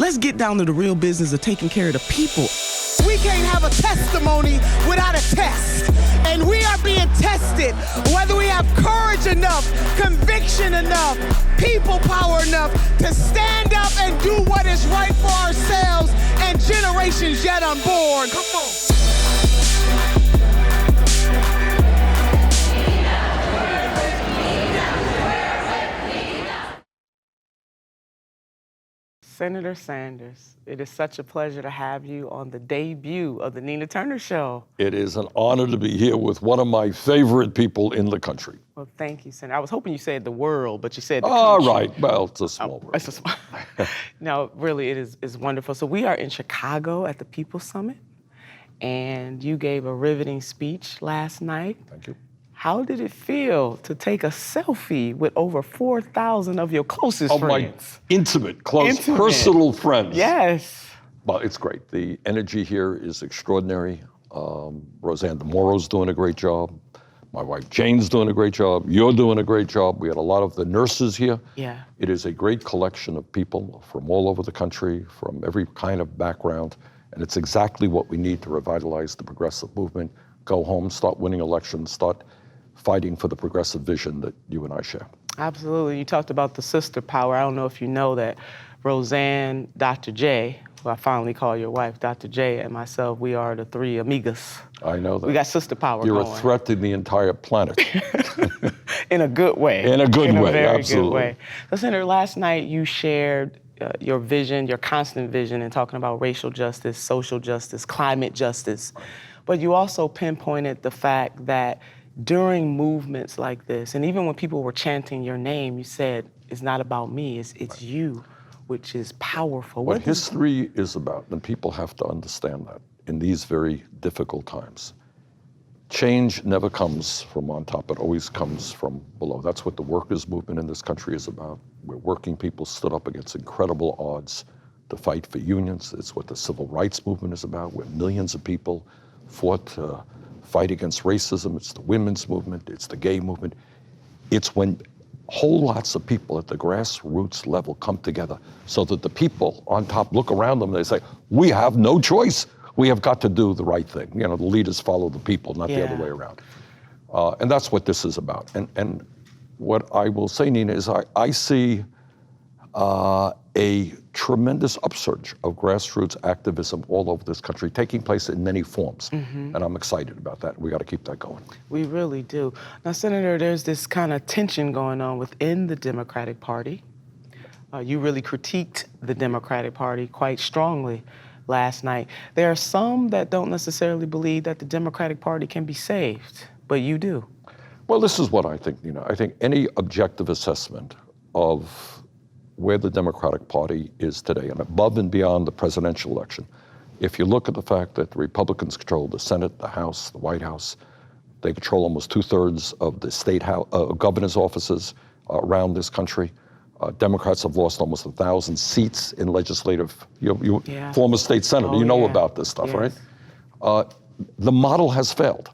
Let's get down to the real business of taking care of the people. We can't have a testimony without a test. And we are being tested whether we have courage enough, conviction enough, people power enough to stand up and do what is right for ourselves and generations yet unborn. Come on. Senator Sanders, it is such a pleasure to have you on the debut of the Nina Turner Show. It is an honor to be here with one of my favorite people in the country. Well, thank you, Senator. I was hoping you said the world, but you said the All country. right, well, it's a small world. It's a small. No, really, it is wonderful. So we are in Chicago at the People's Summit, and you gave a riveting speech last night. Thank you. How did it feel to take a selfie with over 4,000 of your closest friends? My intimate, close, personal friends. Yes. Well, it's great. The energy here is extraordinary. Roseanne DeMoro's doing a great job. My wife Jane's doing a great job. You're doing a great job. We had a lot of the nurses here. Yeah. It is a great collection of people from all over the country, from every kind of background, and it's exactly what we need to revitalize the progressive movement, go home, start winning elections, start fighting for the progressive vision that you and I share. Absolutely. You talked about the sister power. I don't know if you know that Roseanne, Dr. J, who I finally call your wife, Dr. J, and myself, we are the three amigas. I know that. We got sister power You're going. a threat to the entire planet. In a good way. In a good way, very absolutely. good way. So, Senator, last night you shared your vision, your constant vision in talking about racial justice, social justice, climate justice. But you also pinpointed the fact that during movements like this, and even when people were chanting your name, you said, it's not about me, it's you, which is powerful. What history is about, and people have to understand that in these very difficult times, change never comes from on top, it always comes from below. That's what the workers' movement in this country is about, where working people stood up against incredible odds to fight for unions. It's what the civil rights movement is about, where millions of people fought to fight against racism. It's the women's movement, it's the gay movement. It's when whole lots of people at the grassroots level come together so that the people on top look around them and they say, we have no choice. We have got to do the right thing. You know, the leaders follow the people, not the other way around. And that's what this is about. And what I will say, Nina, is I see a tremendous upsurge of grassroots activism all over this country, taking place in many forms. And I'm excited about that. We got to keep that going. We really do. Now, Senator, there's this kind of tension going on within the Democratic Party. You really critiqued the Democratic Party quite strongly last night. There are some that don't necessarily believe that the Democratic Party can be saved, but you do. Well, this is what I think, Nina. I think any objective assessment of where the Democratic Party is today, and above and beyond the presidential election, if you look at the fact that the Republicans control the Senate, the House, the White House, they control almost 2/3 of the state governor's offices around this country. Democrats have lost almost 1,000 seats in legislative, former state senator, you know about this stuff, right? The model has failed.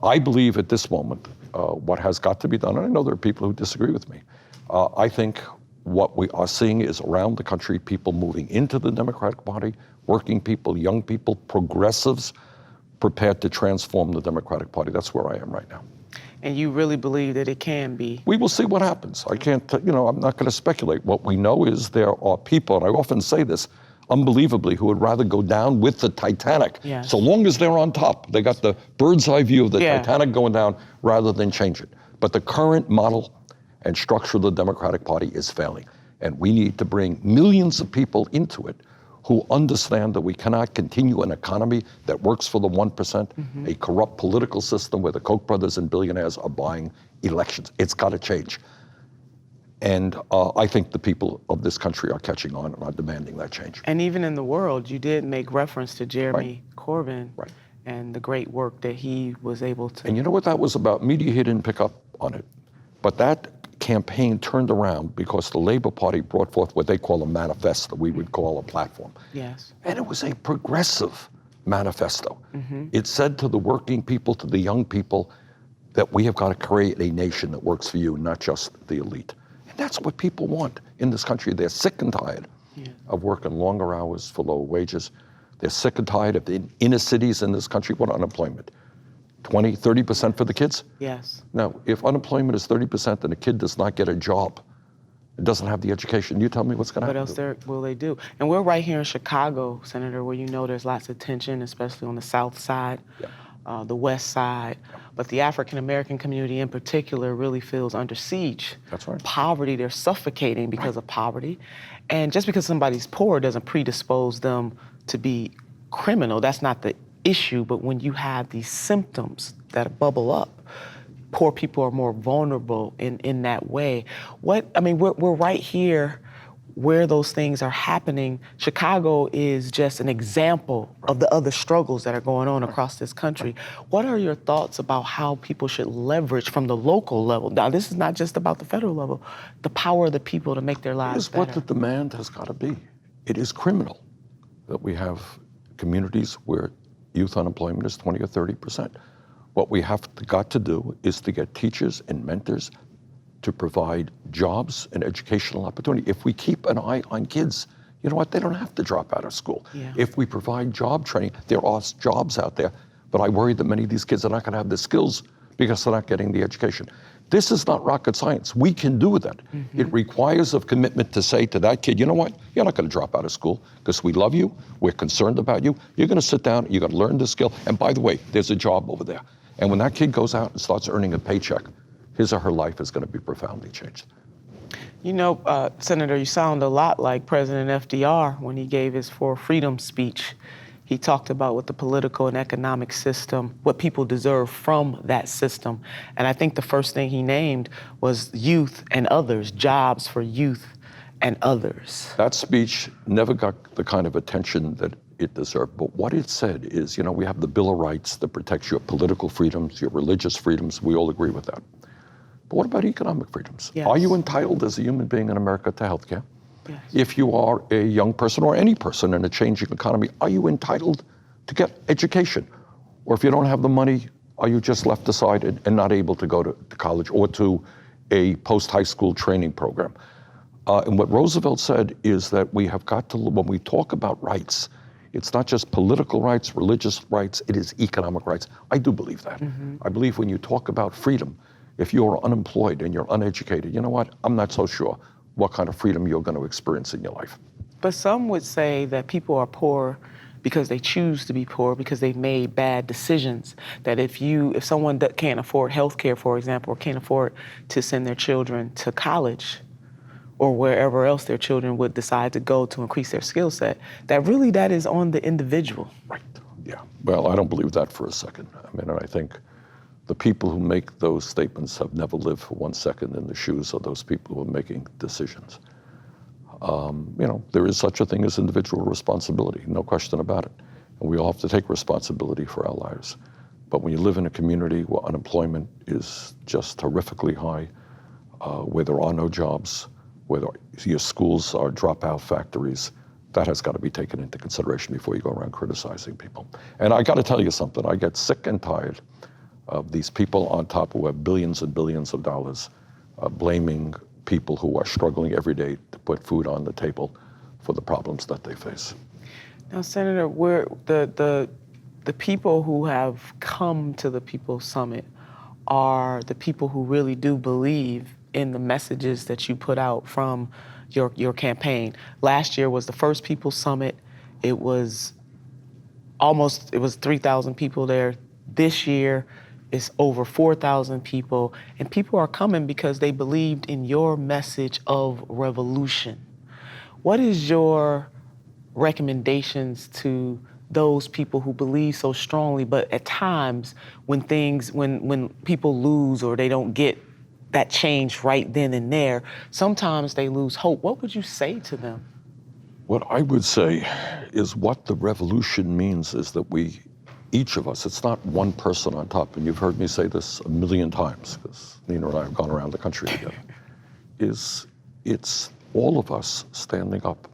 I believe at this moment, what has got to be done, and I know there are people who disagree with me, I think what we are seeing is around the country, people moving into the Democratic Party, working people, young people, progressives, prepared to transform the Democratic Party. That's where I am right now. And you really believe that it can be? We will see what happens. I can't, I'm not going to speculate. What we know is there are people, and I often say this, unbelievably, who would rather go down with the Titanic, so long as they're on top. They got the bird's eye view of the Titanic going down rather than change it. But the current model and structure of the Democratic Party is failing. And we need to bring millions of people into it who understand that we cannot continue an economy that works for the 1%, a corrupt political system where the Koch brothers and billionaires are buying elections. It's got to change. And I think the people of this country are catching on and are demanding that change. And even in the world, you did make reference to Jeremy Corbyn and the great work that he was able to. And you know what that was about? Media here didn't pick up on it. But that campaign turned around because the Labour Party brought forth what they call a manifesto, we would call a platform. Yes. And it was a progressive manifesto. It said to the working people, to the young people, that we have got to create a nation that works for you, not just the elite. And that's what people want in this country. They're sick and tired of working longer hours for lower wages. They're sick and tired of the inner cities in this country. What unemployment? 20, 30% for the kids? Yes. Now, if unemployment is 30% and a kid does not get a job, doesn't have the education, you tell me what's going to happen. What else will they do? And we're right here in Chicago, Senator, where you know there's lots of tension, especially on the south side, the west side. But the African-American community in particular really feels under siege. That's right. Poverty, they're suffocating because of poverty. And just because somebody's poor doesn't predispose them to be criminal. That's not the issue. But when you have these symptoms that bubble up, poor people are more vulnerable in that way. We're right here where those things are happening. Chicago is just an example of the other struggles that are going on across this country. What are your thoughts about how people should leverage from the local level? Now, this is not just about the federal level, the power of the people to make their lives better. Here's what the demand has got to be. It is criminal that we have communities where youth unemployment is 20 or 30%. What we have got to do is to get teachers and mentors to provide jobs and educational opportunity. If we keep an eye on kids, you know what, they don't have to drop out of school. Yeah. If we provide job training, there are jobs out there, but I worry that many of these kids are not going to have the skills because they're not getting the education. This is not rocket science. We can do that. Mm-hmm. It requires a commitment to say to that kid, you know what, you're not going to drop out of school because we love you, we're concerned about you, you're going to sit down, you're going to learn this skill, and by the way, there's a job over there. And when that kid goes out and starts earning a paycheck, his or her life is going to be profoundly changed. You know, Senator, you sound a lot like President FDR when he gave his For Freedom speech. He talked about what the political and economic system, what people deserve from that system. And I think the first thing he named was youth and others, jobs for youth and others. That speech never got the kind of attention that it deserved. But what it said is, you know, we have the Bill of Rights that protects your political freedoms, your religious freedoms. We all agree with that. But what about economic freedoms? Yes. Are you entitled as a human being in America to health care? Yes. If you are a young person or any person in a changing economy, are you entitled to get education? Or if you don't have the money, are you just left aside and not able to go to college or to a post-high school training program? And what Roosevelt said is that we have got to, when we talk about rights, it's not just political rights, religious rights, it is economic rights. I do believe that. Mm-hmm. I believe when you talk about freedom, if you're unemployed and you're uneducated, you know what, I'm not so sure what kind of freedom you're going to experience in your life. But some would say that people are poor because they choose to be poor because they've made bad decisions. That if someone that can't afford health care, for example, or can't afford to send their children to college or wherever else their children would decide to go to increase their skill set, that is on the individual. Right, yeah. Well, I don't believe that for a second. I mean, I think the people who make those statements have never lived for 1 second in the shoes of those people who are making decisions. You know, there is such a thing as individual responsibility, no question about it. And we all have to take responsibility for our lives. But when you live in a community where unemployment is just horrifically high, where there are no jobs, where your schools are dropout factories, that has got to be taken into consideration before you go around criticizing people. And I got to tell you something, I get sick and tired of these people on top who have billions and billions of dollars blaming people who are struggling every day to put food on the table for the problems that they face. Now, Senator, the people who have come to the People's Summit are the people who really do believe in the messages that you put out from your campaign. Last year was the first People's Summit. It was 3,000 people there. This year, it's over 4,000 people, and people are coming because they believed in your message of revolution. What is your recommendations to those people who believe so strongly, but at times when people lose or they don't get that change right then and there, sometimes they lose hope? What would you say to them? What I would say is what the revolution means is that each of us, it's not one person on top, and you've heard me say this a million times, because Nina and I have gone around the country together, it's all of us standing up.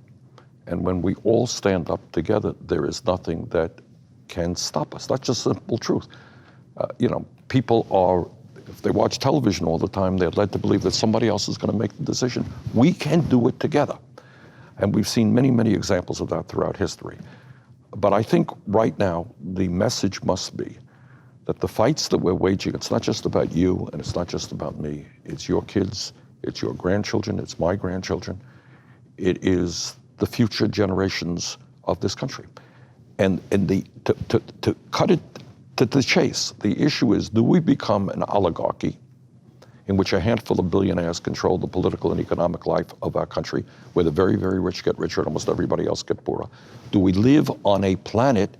And when we all stand up together, there is nothing that can stop us. That's just simple truth. People are, if they watch television all the time, they're led to believe that somebody else is going to make the decision. We can do it together. And we've seen many, many examples of that throughout history. But I think right now, the message must be that the fights that we're waging, it's not just about you and it's not just about me. It's your kids, it's your grandchildren, it's my grandchildren. It is the future generations of this country. And to cut it to the chase, the issue is, do we become an oligarchy in which a handful of billionaires control the political and economic life of our country, where the very, very rich get richer and almost everybody else get poorer? Do we live on a planet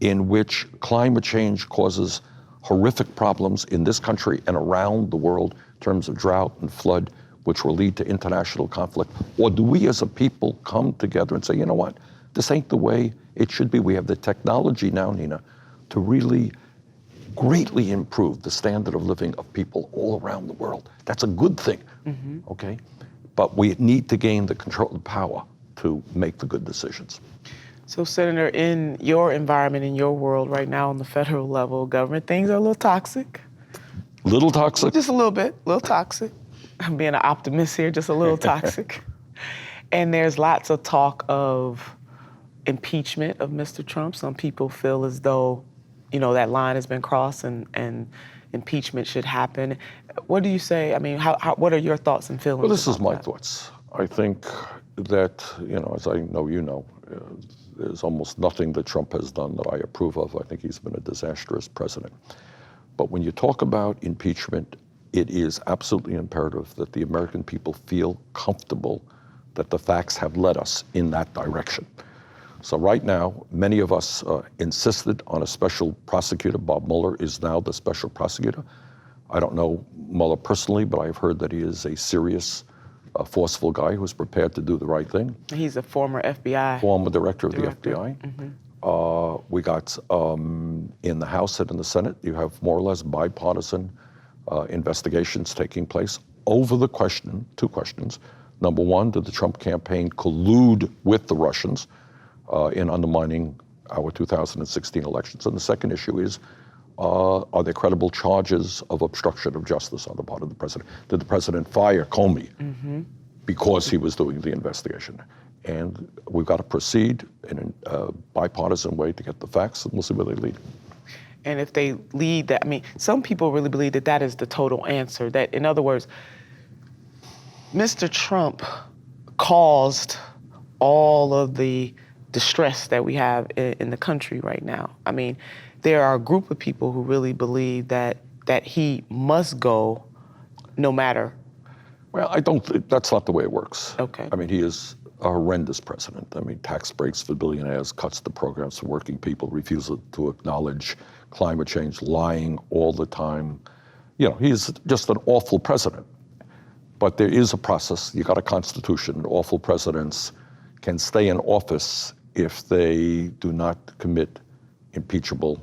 in which climate change causes horrific problems in this country and around the world in terms of drought and flood, which will lead to international conflict? Or do we as a people come together and say, you know what, this ain't the way it should be? We have the technology now, Nina, to really greatly improve the standard of living of people all around the world. That's a good thing, okay? But we need to gain the control and power to make the good decisions. So, Senator, in your environment, in your world right now on the federal level, government, things are a little toxic. Little toxic? Just a little bit, a little toxic. I'm being an optimist here, just a little toxic. And there's lots of talk of impeachment of Mr. Trump. Some people feel as though, you know, that line has been crossed and impeachment should happen. What do you say? I mean, what are your thoughts and feelings? Well, this is my that? thoughts. I think that, you know, as I know you know, there's almost nothing that Trump has done that I approve of. I think he's been a disastrous president. But when you talk about impeachment, it is absolutely imperative that the American people feel comfortable that the facts have led us in that direction. So right now, many of us insisted on a special prosecutor. Bob Mueller is now the special prosecutor. I don't know Mueller personally, but I've heard that he is a serious, forceful guy who's prepared to do the right thing. He's a former FBI. Former director of the FBI. We got in the House and in the Senate, you have more or less bipartisan investigations taking place over the question, two questions. Number one, did the Trump campaign collude with the Russians in undermining our 2016 elections? And the second issue is, are there credible charges of obstruction of justice on the part of the president? Did the president fire Comey because he was doing the investigation? And we've got to proceed in a bipartisan way to get the facts, and we'll see where they lead. And if they lead that, I mean, some people really believe that that is the total answer. That, in other words, Mr. Trump caused all of the distress that we have in the country right now. I mean, there are a group of people who really believe that he must go no matter. Well, I don't think that's not the way it works. Okay. I mean, he is a horrendous president. I mean, tax breaks for billionaires, cuts to programs for working people, refusal to acknowledge climate change, lying all the time. You know, he's just an awful president. But there is a process. You got a constitution. Awful presidents can stay in office if they do not commit impeachable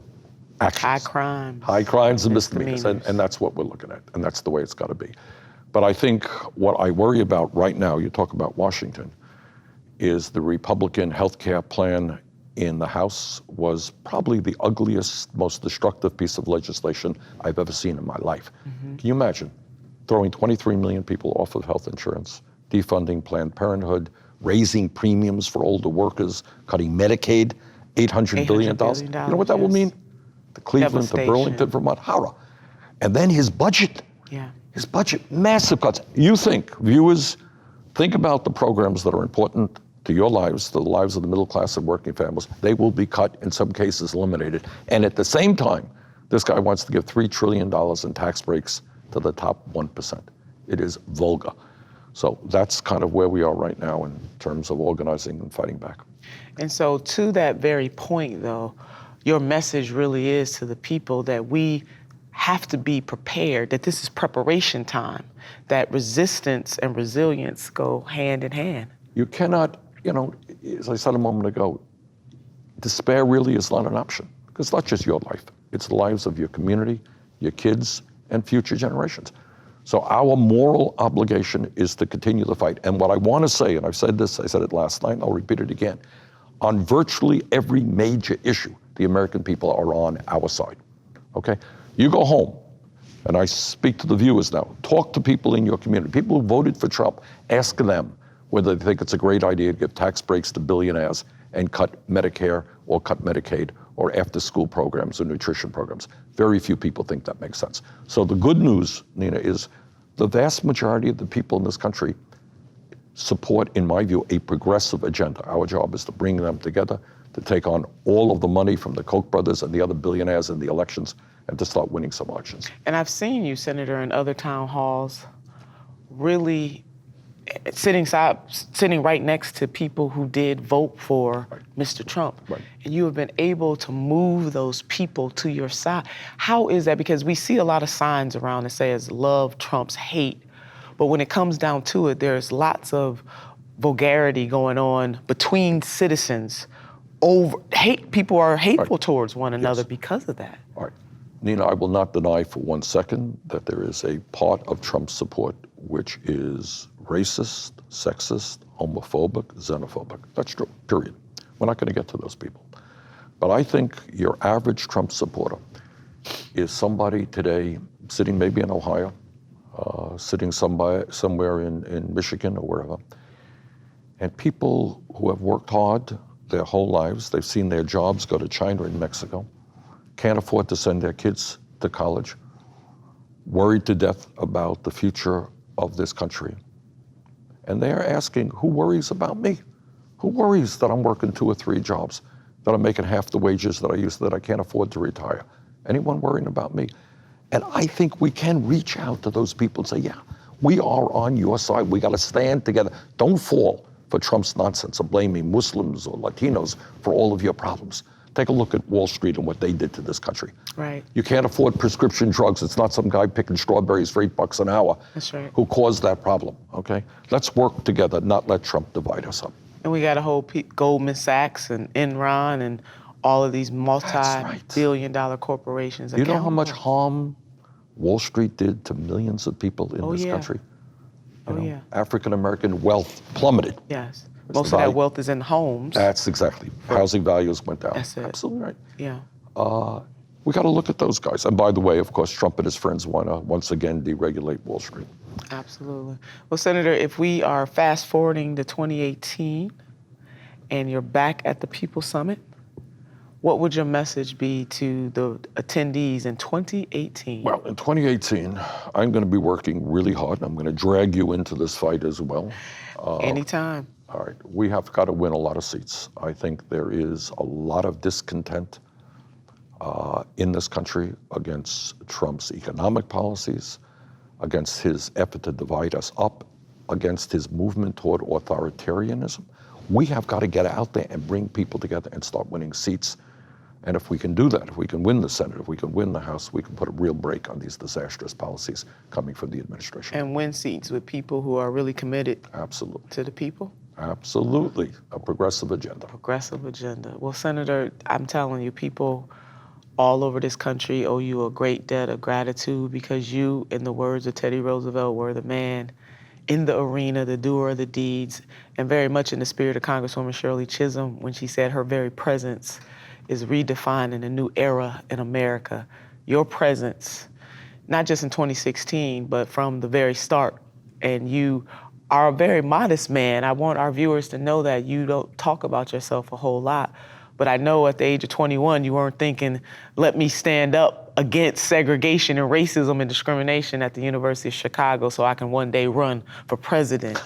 actions. High crimes. High crimes and misdemeanors. And that's what we're looking at. And that's the way it's got to be. But I think what I worry about right now, you talk about Washington, is the Republican health care plan in the House was probably the ugliest, most destructive piece of legislation I've ever seen in my life. Can you imagine throwing 23 million people off of health insurance, defunding Planned Parenthood, raising premiums for older workers, cutting Medicaid, $800 billion. You know what that will mean? To Cleveland, to Burlington, Vermont, horror. And then his budget. Yeah. His budget, massive cuts. You think, viewers, think about the programs that are important to your lives, to the lives of the middle class and working families. They will be cut, in some cases eliminated. And at the same time, this guy wants to give $3 trillion in tax breaks to the top 1%. It is vulgar. So that's kind of where we are right now in terms of organizing and fighting back. And so to that very point, though, your message really is to the people that we have to be prepared, that this is preparation time, that resistance and resilience go hand in hand. You cannot, you know, as I said a moment ago, despair really is not an option. Because it's not just your life. It's the lives of your community, your kids, and future generations. So our moral obligation is to continue the fight. And what I want to say, and I've said this, I said it last night, and I'll repeat it again, on virtually every major issue, the American people are on our side, okay? You go home, and I speak to the viewers now, talk to people in your community, people who voted for Trump, ask them, whether they think it's a great idea to give tax breaks to billionaires and cut Medicare or cut Medicaid or after-school programs or nutrition programs. Very few people think that makes sense. So the good news, Nina, is the vast majority of the people in this country support, in my view, a progressive agenda. Our job is to bring them together, to take on all of the money from the Koch brothers and the other billionaires in the elections, and to start winning some elections. And I've seen you, Senator, in other town halls, really sitting right next to people who did vote for Mr. Trump. Right. And you have been able to move those people to your side. How is that? Because we see a lot of signs around that says love trumps hate. But when it comes down to it, there's lots of vulgarity going on between citizens. People are hateful towards one another because of that. All right. Nina, I will not deny for 1 second that there is a part of Trump's support which is racist, sexist, homophobic, xenophobic. That's true, period. We're not going to get to those people. But I think your average Trump supporter is somebody today sitting maybe in Ohio, sitting somewhere in Michigan or wherever, and people who have worked hard their whole lives, they've seen their jobs go to China and Mexico, can't afford to send their kids to college, worried to death about the future of this country. And they're asking, who worries about me? Who worries that I'm working 2 or 3 jobs, that I'm making half the wages that I used, that I can't afford to retire? Anyone worrying about me? And I think we can reach out to those people and say, yeah, we are on your side. We got to stand together. Don't fall for Trump's nonsense of blaming Muslims or Latinos for all of your problems. Take a look at Wall Street and what they did to this country. Right. You can't afford prescription drugs. It's not some guy picking strawberries for $8 an hour. That's right. Who caused that problem, okay? Let's work together, not let Trump divide us up. And we got to hold Goldman Sachs and Enron and all of these multi-billion-dollar corporations You know how accountable. much harm Wall Street did to millions of people in this country? You know, African-American wealth plummeted. Yes. Most of that wealth is in homes. That's exactly. Housing values went down. That's it. Absolutely right. Yeah. We got to look at those guys. And by the way, of course, Trump and his friends want to once again deregulate Wall Street. Absolutely. Well, Senator, if we are fast forwarding to 2018 and you're back at the People's Summit, what would your message be to the attendees in 2018? Well, in 2018, I'm going to be working really hard. I'm going to drag you into this fight as well. Anytime. All right. We have got to win a lot of seats. I think there is a lot of discontent in this country against Trump's economic policies, against his effort to divide us up, against his movement toward authoritarianism. We have got to get out there and bring people together and start winning seats. And if we can do that, if we can win the Senate, if we can win the House, we can put a real break on these disastrous policies coming from the administration. And win seats with people who are really committed Absolutely. to the people? Absolutely. A progressive agenda. Progressive agenda. Well, Senator, I'm telling you, people all over this country owe you a great debt of gratitude because you, in the words of Teddy Roosevelt, were the man in the arena, the doer of the deeds, and very much in the spirit of Congresswoman Shirley Chisholm when she said her very presence is redefining a new era in America. Your presence, not just in 2016, but from the very start, and you are a very modest man. I want our viewers to know that you don't talk about yourself a whole lot. But I know at the age of 21, you weren't thinking, let me stand up against segregation and racism and discrimination at the University of Chicago so I can one day run for president.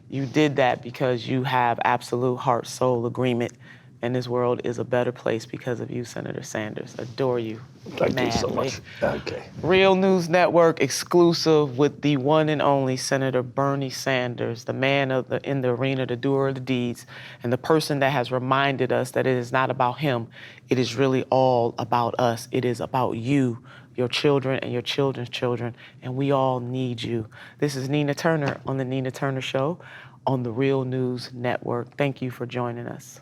You did that because you have absolute heart, soul agreement, and this world is a better place because of you, Senator Sanders. Adore you. Thank you so much. Okay. Real News Network exclusive with the one and only Senator Bernie Sanders, the man in the arena, the doer of the deeds, and the person that has reminded us that it is not about him. It is really all about us. It is about you, your children, and your children's children, and we all need you. This is Nina Turner on The Nina Turner Show on the Real News Network. Thank you for joining us.